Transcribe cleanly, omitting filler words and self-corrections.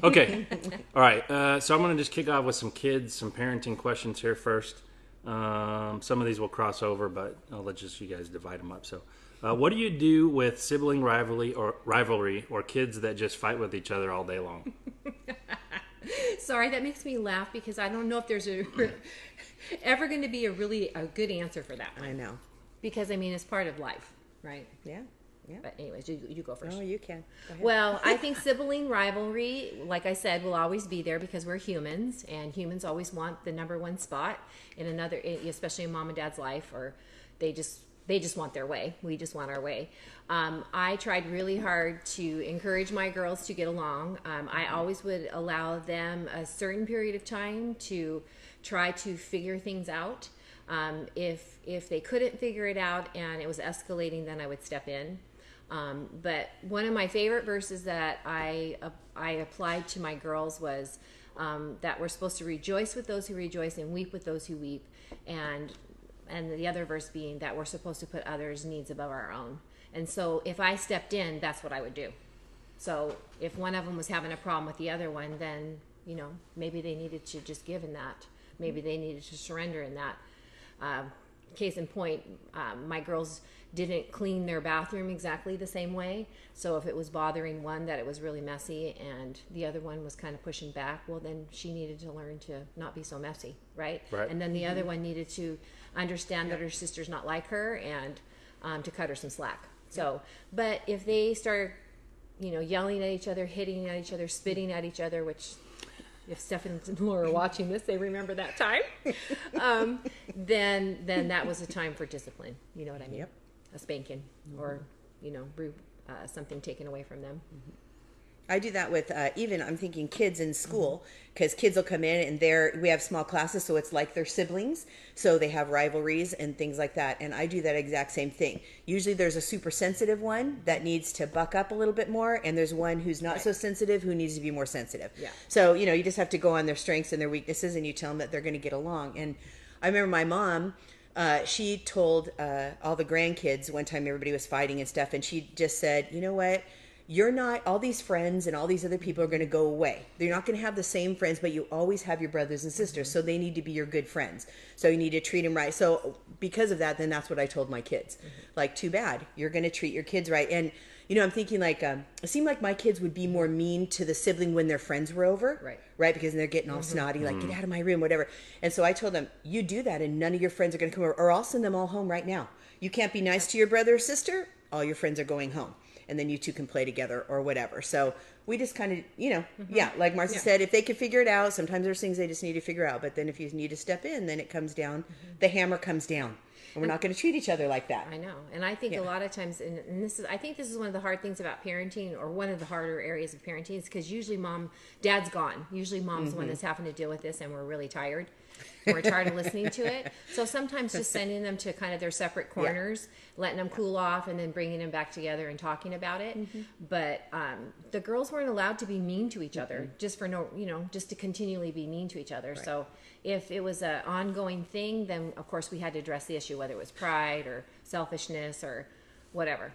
Okay. All right. So I'm going to just kick off with some parenting questions here first. Some of these will cross over, but I'll let just you guys divide them up. So, what do you do with sibling rivalry or kids that just fight with each other all day long? Sorry, that makes me laugh because I don't know if there's ever going to be a good answer for that one. I know. Because, I mean, it's part of life, right? Yeah. Yeah. But anyways, you go first. No, you can. Go ahead. Well, I think sibling rivalry, like I said, will always be there because we're humans, and humans always want the number one spot in another, especially in mom and dad's life, or they just want their way. We just want our way. I tried really hard to encourage my girls to get along. I always would allow them a certain period of time to try to figure things out. If they couldn't figure it out and it was escalating, then I would step in. But one of my favorite verses that I applied to my girls was that we're supposed to rejoice with those who rejoice and weep with those who weep, and the other verse being that we're supposed to put others' needs above our own. And so if I stepped in, that's what I would do. So if one of them was having a problem with the other one, then maybe they needed to just give in that. Maybe they needed to surrender in that. Case in point, my girls didn't clean their bathroom exactly the same way. So if it was bothering one that it was really messy and the other one was kind of pushing back, well, then she needed to learn to not be so messy, right? And then the other one needed to understand that her sister's not like her and to cut her some slack. So, but if they start, yelling at each other, hitting at each other, spitting at each other, which if Stephen and Laura are watching this, they remember that time. Then that was a time for discipline. You know what I mean? Yep. A spanking or, something taken away from them. I do that with even I'm thinking kids in school, because kids will come in and we have small classes, so it's like they're siblings, so they have rivalries and things like that. And I do that exact same thing. Usually there's a super sensitive one that needs to buck up a little bit more, and there's one who's not so sensitive who needs to be more sensitive. Yeah. So you just have to go on their strengths and their weaknesses, and you tell them that they're going to get along. And I remember my mom. She told all the grandkids one time everybody was fighting and stuff, and she just said, you know what? You're not, all these friends and all these other people are going to go away. They're not going to have the same friends, but you always have your brothers and sisters, so they need to be your good friends. So you need to treat them right. So because of that, then that's what I told my kids. Like, too bad. You're going to treat your kids right. And, I'm thinking like, it seemed like my kids would be more mean to the sibling when their friends were over. Right? Because they're getting all snotty, like, get out of my room, whatever. And so I told them, you do that and none of your friends are going to come over, or I'll send them all home right now. You can't be nice to your brother or sister, all your friends are going home. And then you two can play together or whatever. So we just kind of, like Marcy said, if they can figure it out, sometimes there's things they just need to figure out. But then if you need to step in, then it comes down, the hammer comes down. And we're not going to treat each other like that. I know. And I think a lot of times, and I think this is one of the hard things about parenting, or one of the harder areas of parenting, is because usually dad's gone. Usually mom's the one that's having to deal with this, and we're really tired. We're tired of listening to it. So sometimes just sending them to kind of their separate corners, letting them cool off, and then bringing them back together and talking about it. But the girls weren't allowed to be mean to each other, just just to continually be mean to each other. Right. So if it was an ongoing thing, then of course we had to address the issue, whether it was pride or selfishness or whatever.